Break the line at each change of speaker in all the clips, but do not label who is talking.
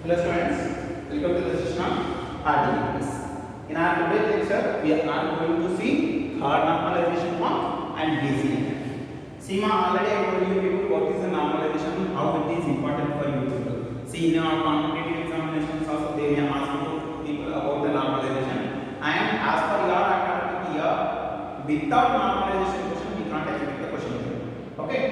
Hello students, welcome to the session of RDS. In our today's lecture, we are going to see third normalization form and BCNF. Seema, already I told you people what is the normalization, how it is important for you people. See, in our competitive examinations also they may ask people about the normalization. And as per your academic year, without normalization question, we can't expect the question. Okay,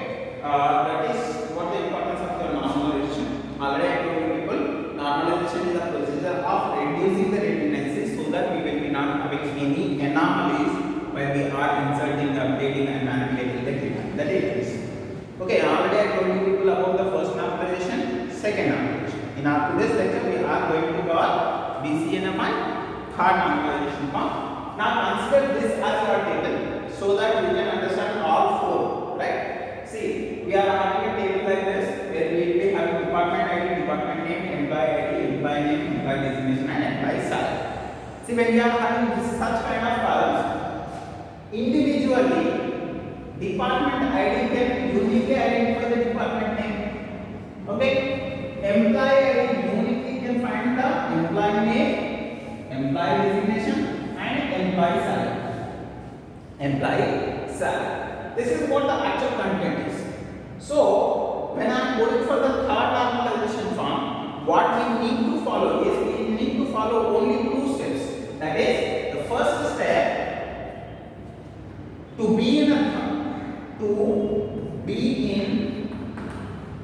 that is what the importance of the normalization. Already I told you people, normalization is a procedure of reducing the redundancy so that we will be not having any anomalies when we are inserting, updating and manipulating the data. That is okay. Already I told you people about the first normalization, second normalization. In our today's lecture, we are going to cover BCNF and third normalization form. Now consider this as your table so that you can understand all four, right? See, we are having a table like this where we will be having department ID, department name, employee ID, employee name, employee designation and employee salary. See, when we are having such kind of columns, individually department ID can uniquely identify the department name. Okay, employee ID uniquely can find the employee name, employee designation and employee salary. Employee salary. This is what the actual content is. So, when I am going for the third normalization form, what we need to follow is we need to follow only two steps. That is, the first step to be in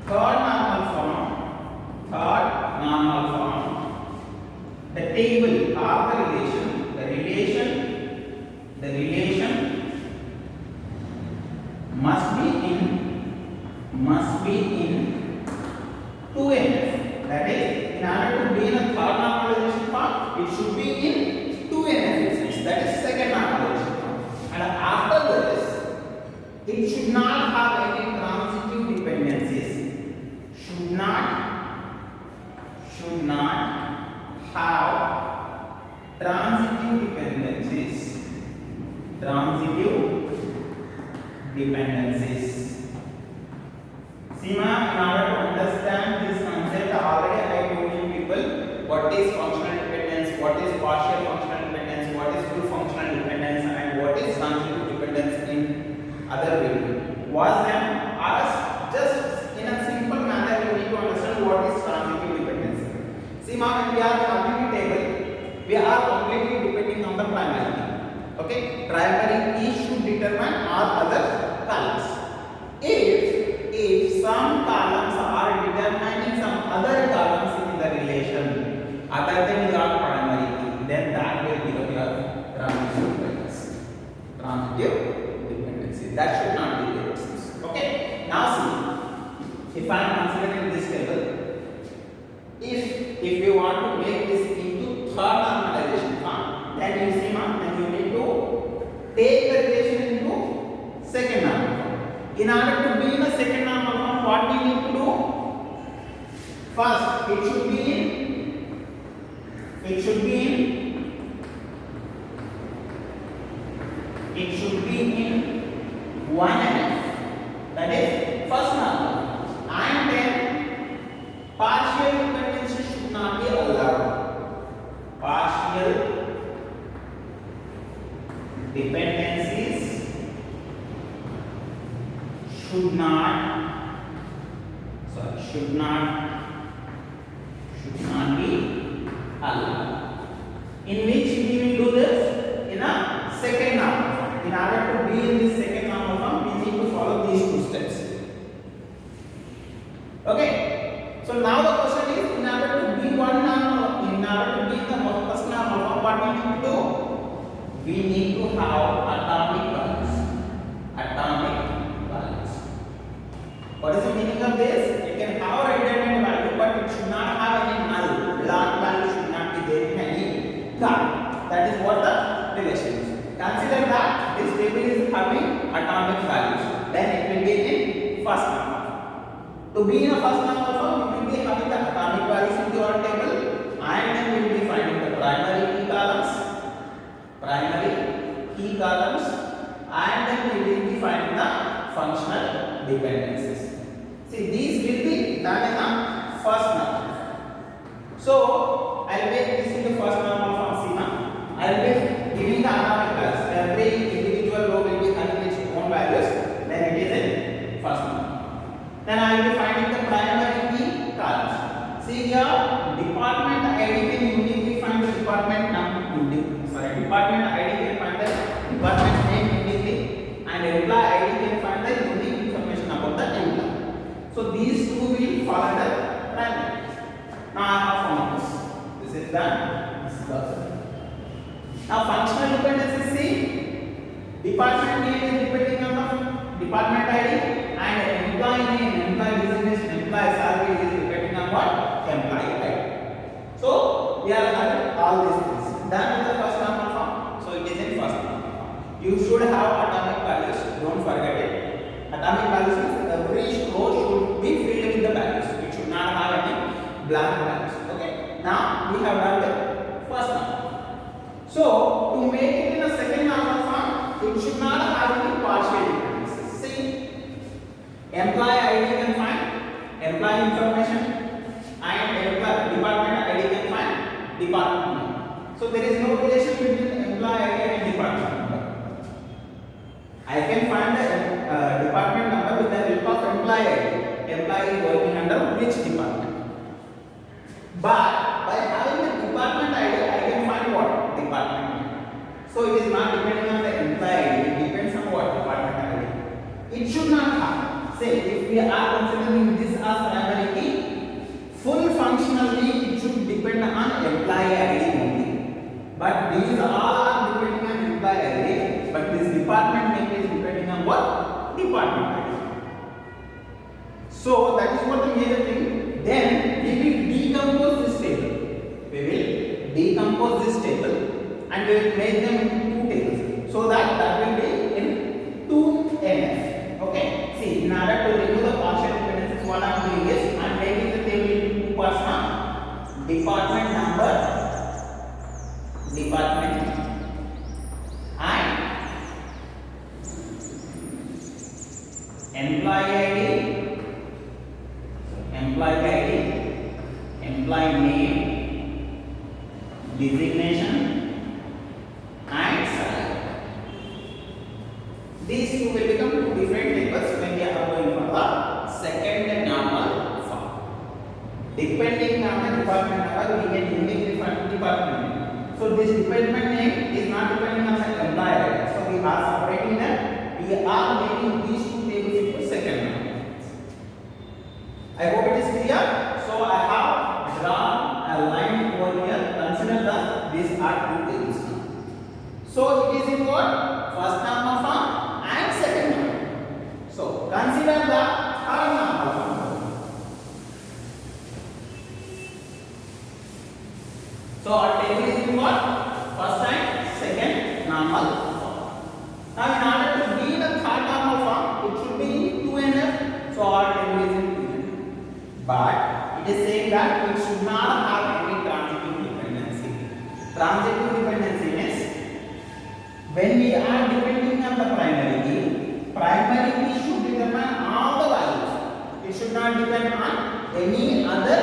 third normal form, the table or the relation must be in 2NF. That is, in order to be in a third normalization form, it should be in 2NF. That is second normalization form. And after this, it should not have any transitive dependencies. Should not have transitive dependencies. Seema, in order to understand this concept, already I told you people what is functional dependence, what is partial functional dependence, what is full functional dependence, and what is transitive dependence in other way. Was them asked just in a simple manner, you need to understand what is transitive dependence. Seema, when we are having a table, we are completely depending on the primary key. Okay, primary key should determine all other columns. If some columns are determining some other columns in the relation other than your primary key, then that will become your transitive dependency. Transitive dependency. That should not be there. Okay. Now see, if I am considering this table, if we want to make this into third normalization form, then you see, then you need to take the relation into second normal form. In order to be in a second normal form, what we need to do? First, it should be in 1NF. That is first normal. And then partial dependency should not be allowed. Partial dependencies should not be allowed. In which we will do this? In a second normal form. In order to be in this second normal form, we need to follow these two steps. Okay. So now the question is, in order to be in the first normal form, what we need to do? We need to have atomic values. What is the meaning of this? It can have a redundant value, but it should not have any null. Blank value should not be there in any column. That is what the relation is. Consider that this table is having atomic values. Then it will be in first normal. To be in a first normal form, you will be having the atomic values in your table, and then we will be finding the primary key columns, and then we will be finding the functional dependencies. See, these will be done in a first normal. So I'll be this is the first normal form sigma. I'll be giving the atomic values. Every individual row will be having its own values. Then it is in first normal. Then I will be finding the primary key columns. See here, department ID can uniquely find the department department ID can find the department name uniquely, and employee ID can find the unique information about the employee. So these two will fall under primary. Now I have found this. This is done. This is also done. Now functional dependencies, see, department name is depending on the department ID, and employee name, employee designation, employee salary is depending on what? Employee ID. So we are having all these things. Done with the first normal form. So it is in first normal form. You should have atomic values. Don't forget it. Atomic values means every row should be filled with the values. It should not have any blank values. Okay. Now we have done the first normal. So to make it in a second normal form, it should not have any partial dependencies. See, employee ID can find employee information, and department ID can find department name. So there is no relation between employee ID and department number. I can find the department number with the help of employee ID. Employee is working under which department? But by having the department ID, I can find what? Department name. So it is not depending on the employee ID, it depends on what? Department ID. It should not have. Say, if we are considering this as primary key, full functionally it should depend on employee ID only. But these all are depending on employee ID, but this department name is depending on what? Department ID. So that is what the major thing. Then we will decompose this table. We will decompose this table and we will make them into two tables. So that will be in 2NF. Okay. See, in order to remove the partial dependencies, what I am doing is I am making the table into two parts now. Department number, department, and employee ID, employee ID, employee name, designation, and salary. These two will become two different tables when we are going for the second normal form. Depending on the department number, we can uniquely find department name. So this department name is not depending on the employer. So we are separating them. We are making these two tables into second normal. I hope it is clear. So I have drawn a line over here. Consider that these are two tables. So it is in what? First normal form and second normal. So consider the third normal form. So our table is in what? First and second normal form. Now in order to be in the third normal form, it should be in 2NF. So our table is in 2NF. But it is saying that it should not have any transitive dependency. Transitive dependency means when we are depending on the primary key should determine all the values. It should not depend on any other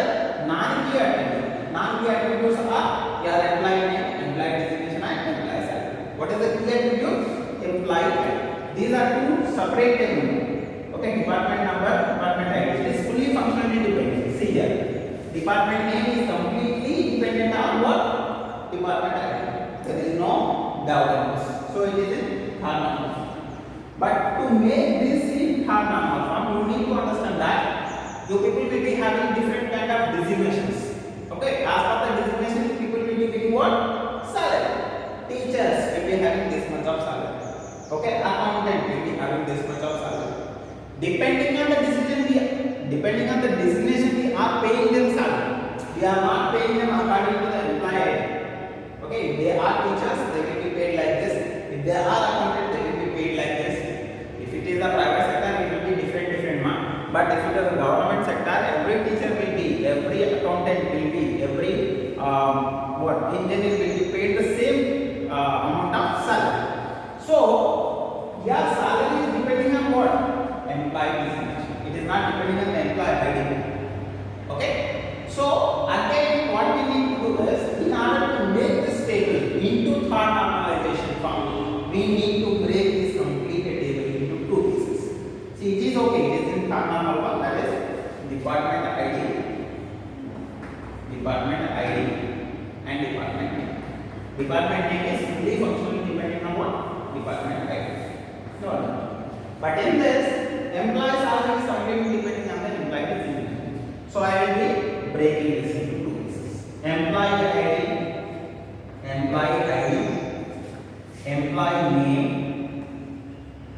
non-key attribute. Non-key attributes are your employee name, employee designation, and employee salary. What is the key attribute? Employee ID. These are two separate tables. Okay, department number, department ID. It is fully functionally dependent. See here, department name is completely dependent on what? Department ID. There is no doubt on this. So it is in third normal form. But to make this in third normal form, you need to understand that you people will be having different kind of designations. Okay, as per the designation, people will be getting what? Salary. Teachers will be having this much of salary. Okay, accountant will be having this much of salary. Depending on the designation, we are paying them salary. We are not paying them according to the employer. Okay, if they are teachers, they will be paid like this. If they are accountant, they will be paid like this. If it is the private sector, it will be different. But if it is a government sector, every teacher will be, every accountant will be, every engineer will be paid the same amount of salary. So your salary is depending on what? Employee designation. It is not depending on the employee ID. Okay. So again, what we this, in order to make this table into third normalization form, we need to break this complete table into two pieces. See, it is okay, it is in third normal form, that is department ID and department name. Department name is simply functionally depending on what? Department ID. No other. But in this, employee salary is completely depending on the employee designation. So I will be breaking this into two pieces. Employee name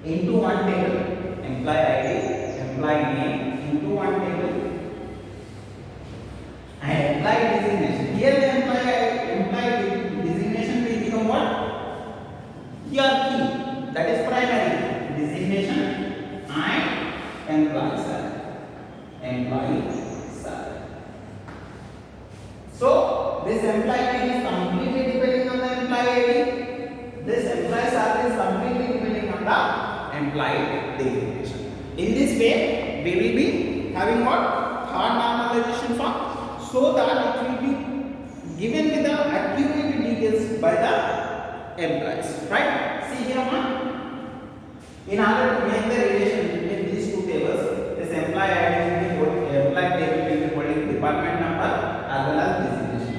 into one table. Employee name into one table. And employee designation. Here the employee designation will become what? Your key. That is primary designation and employee salary. So this employee name is completely depending on the employee ID. This employee salary is completely depending on the employee designation. In this way, we will be having what? Third normalization form, so that it will be given with the accurate details by the employees. Right? See here, man. In order to make the relation between these two tables, this employee ID will be employee table will be holding department number as well as designation.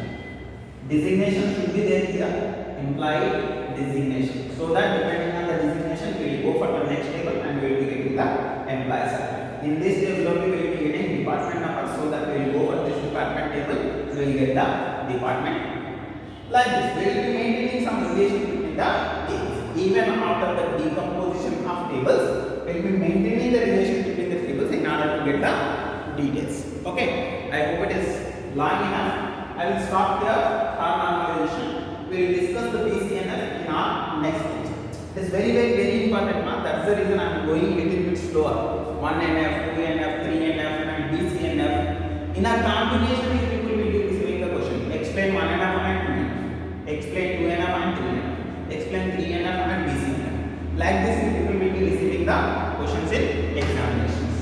Designation should be there here, employee designation. So that depending on the designation, we will go for the next table and we will be getting the employee salary. In this table only we will be getting department number, so that we will go for this department table, we will get the department. Like this, we will be maintaining some relation between the tables. Even after the decomposition of tables, we will be maintaining the relation between the tables in order to get the details. Okay, I hope it is long enough. I will stop here. Third normalization. We will discuss the BCNF in our next lecture. It is very important, man. That's the reason I am going a little bit slower. 1NF, 2NF, 3NF, and BCNF. In our combination, people will be receiving the question. Explain 1NF and 2NF. Explain 2NF and 3NF. Explain 3NF and BCNF. Like this, people will be receiving the questions in examinations.